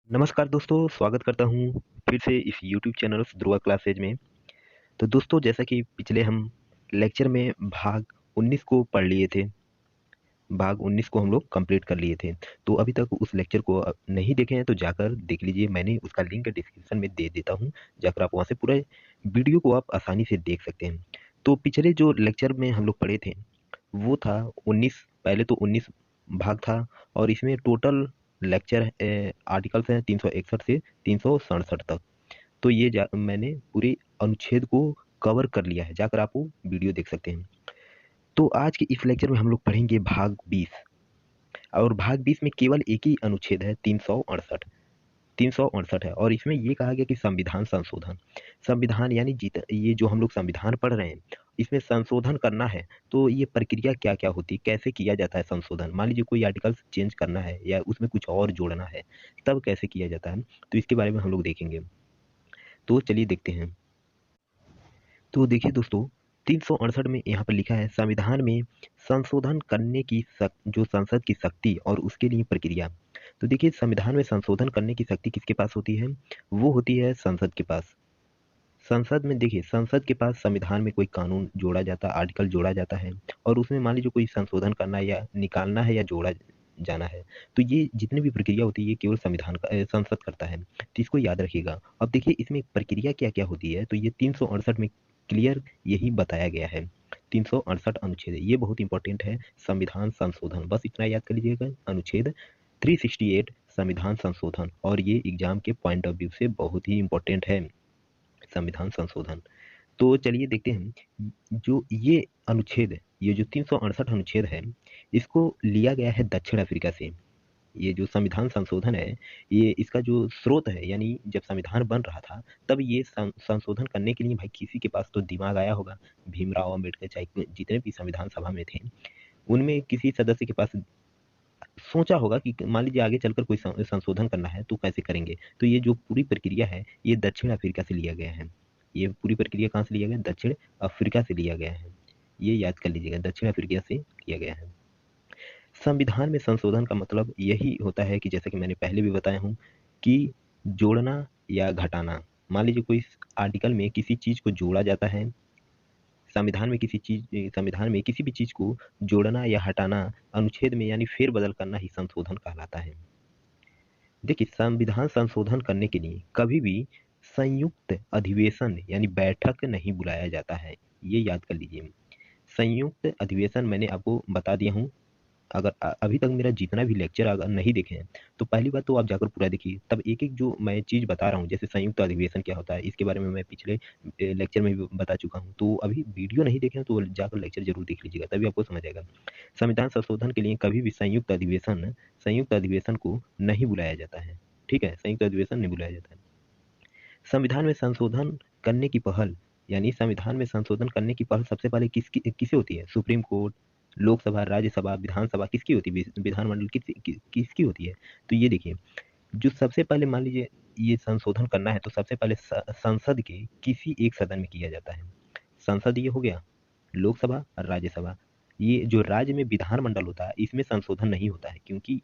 नमस्कार दोस्तों, स्वागत करता हूँ फिर से इस यूट्यूब चैनल ध्रुवा क्लासेज में। तो दोस्तों, जैसा कि पिछले हम लेक्चर में भाग 19 को पढ़ लिए थे, भाग 19 को हम लोग कंप्लीट कर लिए थे। तो अभी तक उस लेक्चर को नहीं देखे हैं तो जाकर देख लीजिए, मैंने उसका लिंक डिस्क्रिप्शन में दे देता हूँ। जाकर आप वहाँ से पूरा वीडियो को आप आसानी से देख सकते हैं। तो पिछले जो लेक्चर में हम लोग पढ़े थे वो था 19, पहले तो 19 भाग था और इसमें टोटल लेक्चर आर्टिकल्स हैं 361 से 367 तक। तो ये मैंने पूरे अनुच्छेद को कवर कर लिया है, जाकर आप वो वीडियो देख सकते हैं। तो आज के इस लेक्चर में हम लोग पढ़ेंगे भाग 20 और भाग 20 में केवल एक ही अनुच्छेद है 368। 368 है और इसमें ये कहा गया कि संविधान संशोधन, संविधान यानी ये जो हम लोग संविधान पढ़ रहे हैं इसमें संशोधन करना है तो ये प्रक्रिया क्या क्या होती है, कैसे किया जाता है संशोधन। मान लीजिए कोई आर्टिकल चेंज करना है या उसमें कुछ और जोड़ना है, तब कैसे किया जाता है, तो इसके बारे में हम लोग देखेंगे। तो चलिए देखते हैं। तो देखिए दोस्तों, 368 में यहाँ पर लिखा है संविधान में संशोधन करने की जो संसद की शक्ति और उसके लिए प्रक्रिया। तो देखिए, संविधान में संशोधन करने की शक्ति किसके पास होती है? वो होती है संसद के पास। संसद में देखिए, संसद के पास संविधान में कोई कानून जोड़ा जाता है, आर्टिकल जोड़ा जाता है और उसमें मान लीजिए कोई संशोधन करना है या निकालना है या जोड़ा जाना है, तो ये जितनी भी प्रक्रिया होती है ये केवल संविधान का संसद करता है। तो इसको याद रखिएगा। अब देखिए इसमें प्रक्रिया क्या क्या होती है, तो ये 368 में क्लियर यही बताया गया है। 368 अनुच्छेद ये बहुत इंपॉर्टेंट है। संविधान संशोधन, बस इतना याद कर लीजिएगा। अनुच्छेद 368 संविधान संशोधन, और ये एग्जाम के पॉइंट ऑफ व्यू से बहुत ही इंपॉर्टेंट है संविधान संशोधन। तो चलिए देखते हैं, जो ये अनुच्छेद है, ये जो 368 अनुच्छेद है, इसको लिया गया है दक्षिण अफ्रीका से। ये जो संविधान संशोधन है, ये इसका जो स्रोत है, यानी जब संविधान बन रहा था तब ये संशोधन करने के लिए भाई किसी के पास तो दिमाग आया होगा। भीमराव अम्बेडकर चाहे जितने भी संविधान सभा में थे, उनमें किसी सदस्य के पास सोचा होगा कि मान लीजिए आगे चलकर कोई संशोधन करना है तो कैसे करेंगे। तो ये जो पूरी प्रक्रिया है ये दक्षिण अफ्रीका से लिया गया है। ये पूरी प्रक्रिया कहाँ से लिया गया? दक्षिण अफ्रीका से लिया गया है। ये याद कर लीजिएगा, दक्षिण अफ्रीका से लिया गया है। संविधान में संशोधन का मतलब यही होता है कि जैसा कि मैंने पहले भी बताया हूँ कि जोड़ना या घटाना। मान लीजिए कोई आर्टिकल में किसी चीज को जोड़ा जाता है, संविधान में किसी भी चीज को जोड़ना या हटाना अनुच्छेद में यानी फेरबदल करना ही संशोधन कहलाता है। देखिए, संविधान संशोधन करने के लिए कभी भी संयुक्त अधिवेशन यानी बैठक नहीं बुलाया जाता है। ये याद कर लीजिए। संयुक्त अधिवेशन मैंने आपको बता दिया हूँ। अगर अभी तक मेरा जितना भी लेक्चर अगर नहीं देखे हैं तो पहली बात तो आप जाकर पूरा देखिए, तब एक एक जो मैं चीज़ बता रहा हूँ, जैसे संयुक्त अधिवेशन क्या होता है इसके बारे में मैं पिछले लेक्चर में भी बता चुका हूँ। तो अभी वीडियो नहीं देखे हैं तो जाकर लेक्चर जरूर देख लीजिएगा, तभी आपको समझ आएगा। संविधान संशोधन के लिए कभी भी संयुक्त अधिवेशन को नहीं बुलाया जाता है। ठीक है, संयुक्त अधिवेशन नहीं बुलाया जाता है। संविधान में संशोधन करने की पहल, यानी संविधान में संशोधन करने की पहल सबसे पहले किसे होती है? सुप्रीम कोर्ट, लोकसभा, राज्यसभा, विधानसभा, किसकी होती है? विधानमंडल किसकी होती है? तो ये देखिए, जो सबसे पहले मान लीजिए ये संशोधन करना है तो सबसे पहले संसद के किसी एक सदन में किया जाता है। संसद ये हो गया, लोकसभा और राज्यसभा। ये जो राज्य में विधानमंडल होता है इसमें संशोधन नहीं होता है, क्योंकि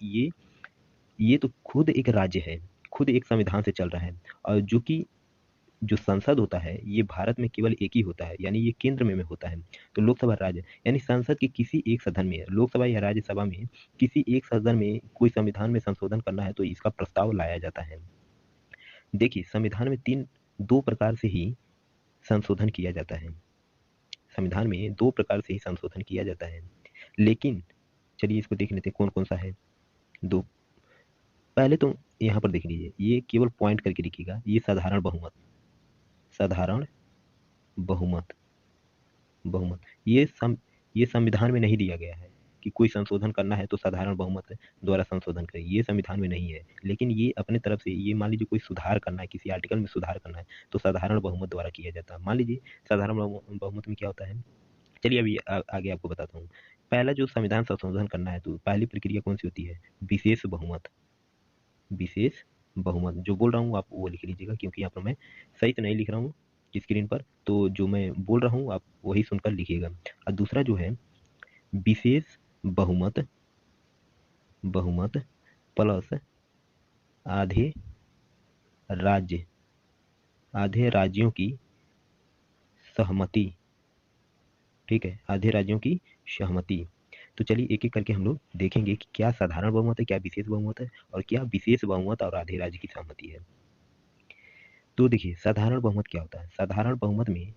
ये तो खुद एक राज्य है, खुद एक संविधान से चल रहा है। और जो कि जो संसद होता है ये भारत में केवल एक ही होता है, यानी ये केंद्र में होता है। तो लोकसभा, राज्य, यानी संसद के किसी एक सदन में, लोकसभा या राज्यसभा में किसी एक सदन में कोई संविधान में संशोधन करना है तो इसका प्रस्ताव लाया जाता है। देखिए, संविधान में दो प्रकार से ही संशोधन किया जाता है। संविधान में दो प्रकार से ही संशोधन किया जाता है, लेकिन चलिए इसको देख लेते हैं कौन कौन सा है। दो, पहले तो यहाँ पर देख लीजिए, ये केवल पॉइंट करके लिखिएगा, ये साधारण बहुमत, साधारण बहुमत, बहुमत। ये संविधान में नहीं दिया गया है कि कोई संशोधन करना है तो साधारण बहुमत द्वारा संशोधन करें, ये संविधान में नहीं है। लेकिन ये अपने तरफ से, ये मान लीजिए कोई सुधार करना है, किसी आर्टिकल में सुधार करना है तो साधारण बहुमत द्वारा किया जाता है। मान लीजिए साधारण बहुमत में क्या होता है, चलिए अभी आगे आपको बताता हूँ। पहला जो संविधान संशोधन करना है तो पहली प्रक्रिया कौन सी होती है? विशेष बहुमत। विशेष बहुमत जो बोल रहा हूँ आप वो लिख लीजिएगा, क्योंकि यहाँ पर मैं सही तो नहीं लिख रहा हूँ स्क्रीन पर, तो जो मैं बोल रहा हूँ आप वही सुनकर लिखिएगा। और दूसरा जो है विशेष बहुमत, बहुमत प्लस आधे राज्य, आधे राज्यों की सहमति, ठीक है, आधे राज्यों की सहमति। तो चलिए एक एक करके हम लोग देखेंगे कि क्या साधारण बहुमत है, क्या विशेष बहुमत है, और क्या विशेष बहुमत और आधे राज्य की सहमति है। तो देखिए साधारण बहुमत क्या होता है। साधारण बहुमत में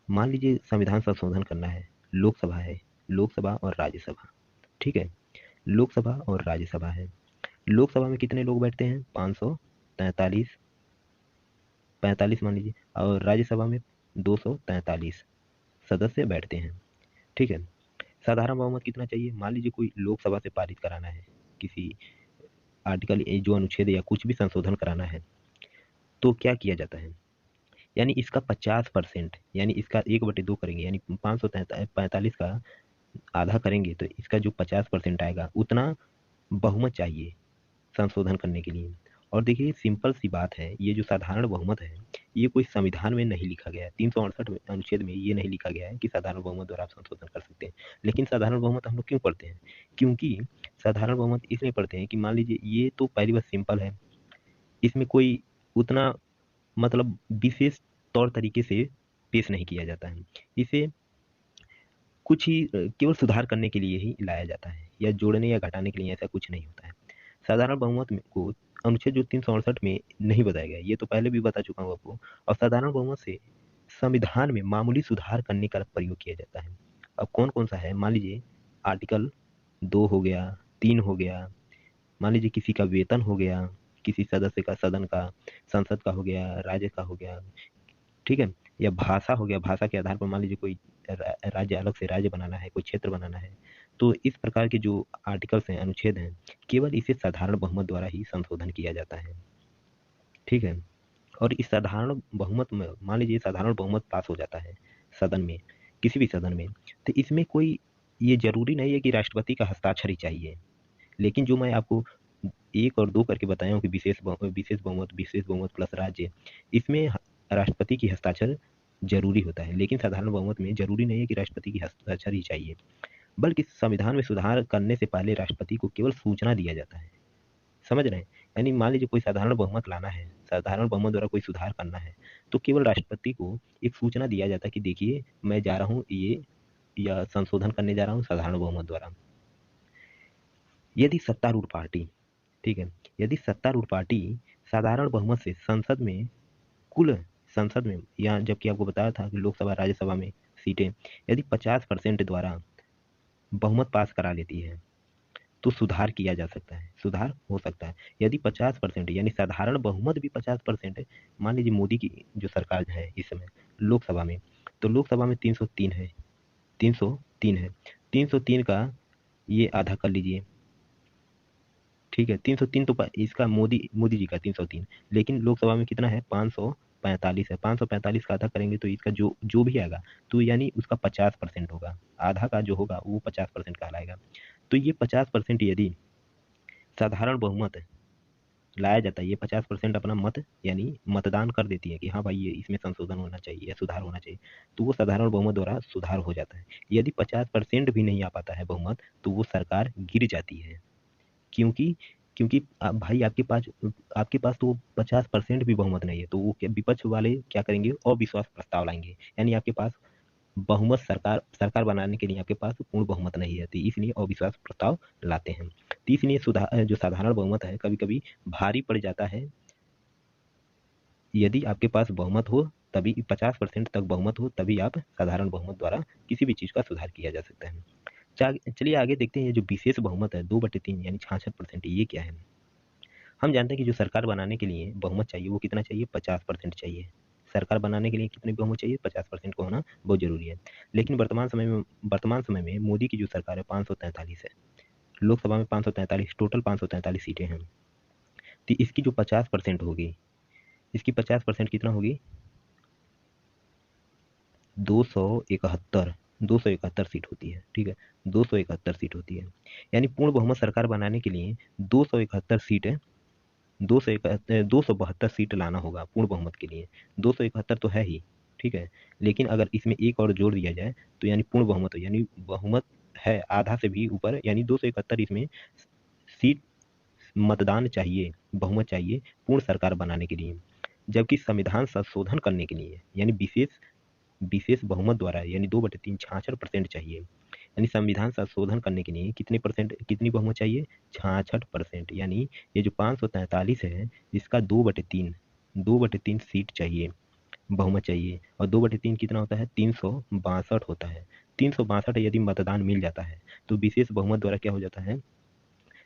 मान लीजिए संविधान संशोधन करना है, लोकसभा है, लोकसभा और राज्यसभा, ठीक है, लोकसभा और राज्यसभा है। लोकसभा में कितने लोग बैठते हैं, 543, 45 मान लीजिए, और राज्यसभा में 243 सदस्य बैठते हैं, ठीक है। साधारण बहुमत कितना चाहिए, मान लीजिए कोई लोकसभा से पारित कराना है, किसी आर्टिकल जो अनुच्छेद या कुछ भी संशोधन कराना है, तो क्या किया जाता है, यानी इसका 50%, यानी इसका 1/2 करेंगे, यानी 545 का आधा करेंगे तो इसका जो 50% आएगा उतना बहुमत चाहिए संशोधन करने के लिए। और देखिए सिंपल सी बात है, ये जो साधारण बहुमत है ये कोई संविधान में नहीं लिखा गया है, 368 अनुच्छेद में ये नहीं लिखा गया है कि साधारण बहुमत द्वारा आप संशोधन कर सकते हैं। लेकिन साधारण बहुमत हम लोग क्यों पढ़ते हैं, क्योंकि साधारण बहुमत इसलिए पढ़ते हैं कि मान लीजिए ये तो पहली बात सिंपल है, इसमें कोई उतना मतलब विशेष तौर तरीके से पेश नहीं किया जाता है, इसे कुछ ही केवल सुधार करने के लिए ही लाया जाता है, या जोड़ने या घटाने के लिए ऐसा कुछ नहीं होता है। साधारण बहुमत में को अनुच्छेद जो 368 में नहीं बताया गया, ये तो पहले भी बता चुका हूँ आपको। और साधारण बहुमत से संविधान में मामूली सुधार करने का प्रयोग किया जाता है। अब कौन कौन सा है, मान लीजिए आर्टिकल 2 हो गया, 3 हो गया, मान लीजिए किसी का वेतन हो गया, किसी सदस्य का सदन का, संसद का हो गया, राज्य का हो गया, ठीक है, या भाषा हो गया, भाषा के आधार पर मान लीजिए कोई राज्य, अलग से राज्य बनाना है, कोई क्षेत्र बनाना है, तो इस प्रकार के जो आर्टिकल्स हैं, अनुच्छेद हैं, केवल इसे साधारण बहुमत द्वारा ही संशोधन किया जाता है, ठीक है। और इस साधारण बहुमत में मान लीजिए साधारण बहुमत पास हो जाता है सदन में, किसी भी सदन में, तो इसमें कोई ये जरूरी नहीं है कि राष्ट्रपति का हस्ताक्षर ही चाहिए। लेकिन जो मैं आपको 1 और 2 करके बताया हूँ कि विशेष बहुमत प्लस राज्य, इसमें राष्ट्रपति की हस्ताक्षर जरूरी होता है। लेकिन साधारण बहुमत में जरूरी नहीं है कि राष्ट्रपति की हस्ताक्षर ही चाहिए, बल्कि संविधान में सुधार करने से पहले राष्ट्रपति को केवल सूचना दिया जाता है। समझ रहे हैं, यानी मान लीजिए कोई साधारण बहुमत लाना है, साधारण बहुमत द्वारा कोई सुधार करना है, तो केवल राष्ट्रपति को एक सूचना दिया जाता है कि देखिए मैं जा रहा हूँ ये या संशोधन करने जा रहा हूँ साधारण बहुमत द्वारा। यदि सत्तारूढ़ पार्टी, ठीक है, यदि सत्तारूढ़ पार्टी साधारण बहुमत से संसद में कुल, संसद में यहाँ जबकि आपको बताया था कि लोकसभा राज्यसभा में सीटें यदि 50% द्वारा बहुमत पास करा लेती है तो सुधार किया जा सकता है, सुधार हो सकता है। यदि 50% यानी साधारण बहुमत भी 50% है, मान लीजिए मोदी की जो सरकार है इस समय लोकसभा में, तो लोकसभा में 303 है, 303 है, 303 का ये आधा कर लीजिए, ठीक है, 303 तो इसका मोदी मोदी जी का 303, लेकिन लोकसभा में कितना है, 545 है, 545 का आधा करेंगे तो इसका जो जो भी आएगा तो यानी उसका 50% होगा, आधा का जो होगा वो 50% कहलाएगा। तो ये 50% यदि साधारण बहुमत लाया जाता है, ये 50% अपना मत यानी मतदान कर देती है कि हाँ भाई ये इसमें संशोधन होना चाहिए या सुधार होना चाहिए, तो वो साधारण बहुमत द्वारा सुधार हो जाता है। यदि 50% भी नहीं आ पाता है बहुमत तो वो सरकार गिर जाती है, क्योंकि क्योंकि भाई आपके पास तो 50% भी बहुमत नहीं है, तो वो विपक्ष वाले क्या करेंगे, अविश्वास प्रस्ताव लाएंगे, यानी आपके पास बहुमत, सरकार सरकार बनाने के लिए आपके पास पूर्ण बहुमत नहीं है, तो इसलिए अविश्वास प्रस्ताव लाते हैं। तो इसलिए सुधार जो साधारण बहुमत है कभी कभी भारी पड़ जाता है। यदि आपके पास बहुमत हो तभी 50% तक बहुमत हो तभी आप साधारण बहुमत द्वारा किसी भी चीज का सुधार किया जा सकता है। चलिए आगे देखते हैं, ये जो विशेष बहुमत है 2/3 यानी 66%, ये क्या है। हम जानते हैं कि जो सरकार बनाने के लिए बहुमत चाहिए वो कितना चाहिए, 50% चाहिए। सरकार बनाने के लिए कितनी बहुमत चाहिए, 50% को होना बहुत जरूरी है। लेकिन वर्तमान समय में मोदी की जो सरकार है 543 है, लोकसभा में 543, टोटल 543 सीटें हैं। तो इसकी जो 50% होगी, इसकी 50% कितना होगी, 271, 271 सीट होती है, ठीक है, 271 सीट होती है। यानी पूर्ण बहुमत सरकार बनाने के लिए 271 सीट है, 272 सीट लाना होगा पूर्ण बहुमत के लिए। 271 तो है ही, ठीक है, लेकिन अगर इसमें एक और जोड़ दिया जाए तो यानी पूर्ण बहुमत हो, यानी बहुमत है आधा से भी ऊपर, यानी 271 इसमें सीट मतदान चाहिए, बहुमत चाहिए पूर्ण सरकार बनाने के लिए, जबकि संविधान संशोधन करने के लिए यानी विशेष विशेष बहुमत द्वारा यानी 2/3 66% चाहिए। यानी संविधान संशोधन करने के लिए कितनी बहुमत चाहिए? 66%। यानी ये जो 543 है इसका 2/3 सीट चाहिए, बहुमत चाहिए। और 2/3 कितना होता है? 362 होता है। 362 यदि मतदान मिल जाता है तो विशेष बहुमत द्वारा क्या हो जाता है?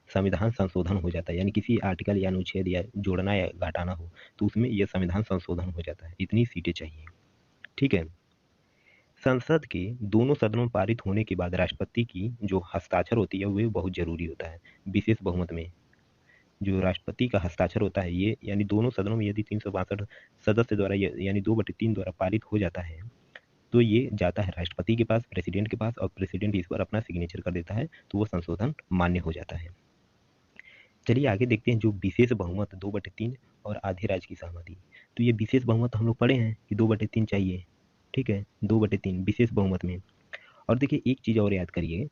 संविधान संशोधन हो जाता है। यानी किसी आर्टिकल या अनुच्छेद या जोड़ना या घटाना हो तो उसमें यह संविधान संशोधन हो जाता है। इतनी सीटें चाहिए। ठीक है। संसद के दोनों सदनों में पारित होने के बाद राष्ट्रपति की जो हस्ताक्षर होती है वो बहुत जरूरी होता है। विशेष बहुमत में जो राष्ट्रपति का हस्ताक्षर होता है ये यानी दोनों सदनों में यदि 362 सदस्य द्वारा यानी 2/3 द्वारा पारित हो जाता है तो ये जाता है राष्ट्रपति के पास, प्रेसिडेंट के पास, और प्रेसिडेंट इस पर अपना सिग्नेचर कर देता है तो वो संशोधन मान्य हो जाता है। चलिए आगे देखते हैं जो विशेष बहुमत 2/3 और आधे राज्य की सहमति। तो ये विशेष बहुमत हम लोग पढ़े हैं कि 2/3 चाहिए। ठीक है, 2/3 विशेष बहुमत में। और देखिए एक चीज़ और याद करिए,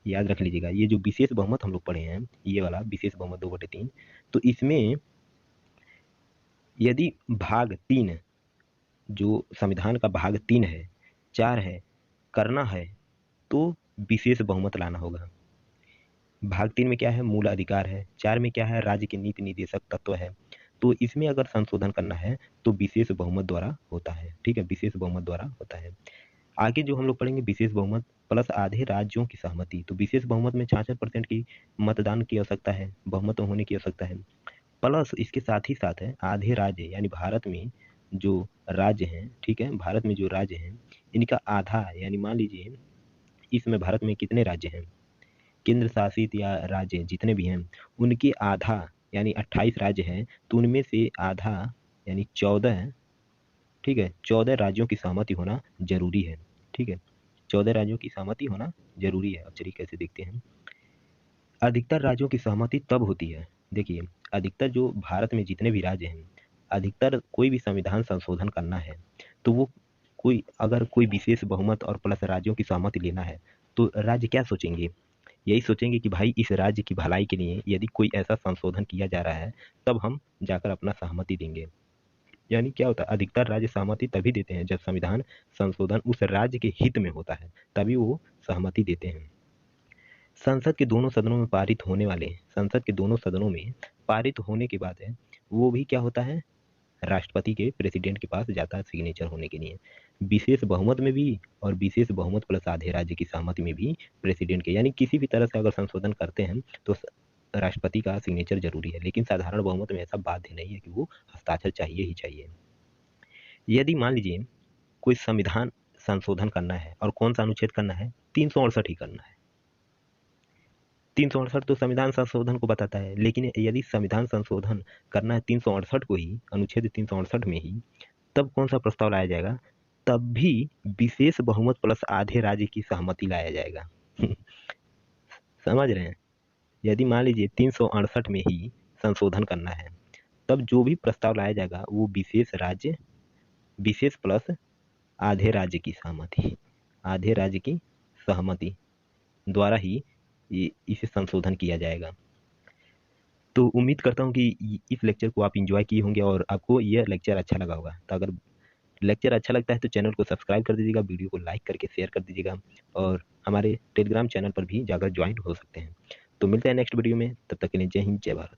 याद रख लीजिएगा, ये जो विशेष बहुमत हम लोग पढ़े हैं ये वाला विशेष बहुमत 2/3, तो इसमें यदि भाग 3 जो संविधान का भाग 3 है, 4 है, करना है तो विशेष बहुमत लाना होगा। भाग 3 में क्या है? मूल अधिकार है। 4 में क्या है? राज्य के नीति निर्देशक तत्व है। तो इसमें अगर संशोधन करना है तो विशेष बहुमत द्वारा होता है। ठीक है, विशेष बहुमत द्वारा होता है। आगे जो हम लोग पढ़ेंगे विशेष बहुमत प्लस आधे राज्यों की सहमति। तो विशेष बहुमत में 66% की मतदान की आवश्यकता है, बहुमत होने की आवश्यकता है। प्लस इसके साथ ही साथ है आधे राज्य यानी भारत में जो राज्य हैं, ठीक है, भारत में जो राज्य हैं इनका आधा यानी मान लीजिए इसमें भारत में कितने राज्य हैं, केंद्र शासित या राज्य जितने भी हैं उनके आधा यानी 28 राज्य हैं तो उनमें से आधा यानी 14, ठीक है, 14 राज्यों की सहमति होना जरूरी है। ठीक है, 14 राज्यों की सहमति होना जरूरी है। अब चलिए कैसे देखते हैं। अधिकतर राज्यों की सहमति तब होती है, देखिए अधिकतर जो भारत में जितने भी राज्य हैं, अधिकतर कोई भी संविधान संशोधन करना है तो वो अगर कोई विशेष बहुमत और प्लस राज्यों की सहमति लेना है तो राज्य क्या सोचेंगे? यही सोचेंगे कि भाई इस राज्य की भलाई के लिए यदि कोई ऐसा संशोधन किया जा रहा है तब हम जाकर अपना सहमति देंगे। यानी क्या होता है? अधिकतर राज्य सहमति तभी देते हैं जब संविधान संशोधन उस राज्य के हित में होता है, तभी वो सहमति देते हैं। संसद के दोनों सदनों में पारित होने वाले संसद के दोनों सदनों में पारित होने के बाद है वो भी क्या होता है? राष्ट्रपति के प्रेसिडेंट के पास जाता है सिग्नेचर होने के लिए। विशेष बहुमत में भी और विशेष बहुमत प्लस आधे राज्य की सहमति में भी प्रेसिडेंट के यानी किसी भी तरह से अगर संशोधन करते हैं तो राष्ट्रपति का सिग्नेचर जरूरी है। लेकिन साधारण बहुमत में ऐसा बाध्य नहीं है कि वो हस्ताक्षर चाहिए ही चाहिए। यदि मान लीजिए कोई संविधान संशोधन करना है और कौन सा अनुच्छेद करना है? 368 ही करना है। 368 तो संविधान संशोधन को बताता है, लेकिन यदि संविधान संशोधन करना है 368 को ही, अनुच्छेद 368 में ही, तब कौन सा प्रस्ताव लाया जाएगा? तब भी विशेष बहुमत प्लस आधे राज्य की सहमति लाया जाएगा। समझ रहे हैं? यदि मान लीजिए 368 में ही संशोधन करना है तब जो भी प्रस्ताव लाया जाएगा वो विशेष प्लस आधे राज्य की सहमति, आधे राज्य की सहमति द्वारा ही इसे संशोधन किया जाएगा। तो उम्मीद करता हूँ कि इस लेक्चर को आप एंजॉय किए होंगे और आपको यह लेक्चर अच्छा लगा होगा। तो अगर लेक्चर अच्छा लगता है तो चैनल को सब्सक्राइब कर दीजिएगा, वीडियो को लाइक करके शेयर कर दीजिएगा और हमारे टेलीग्राम चैनल पर भी जाकर ज्वाइन हो सकते हैं। तो मिलते हैं नेक्स्ट वीडियो में, तब तक के लिए जय हिंद जय भारत।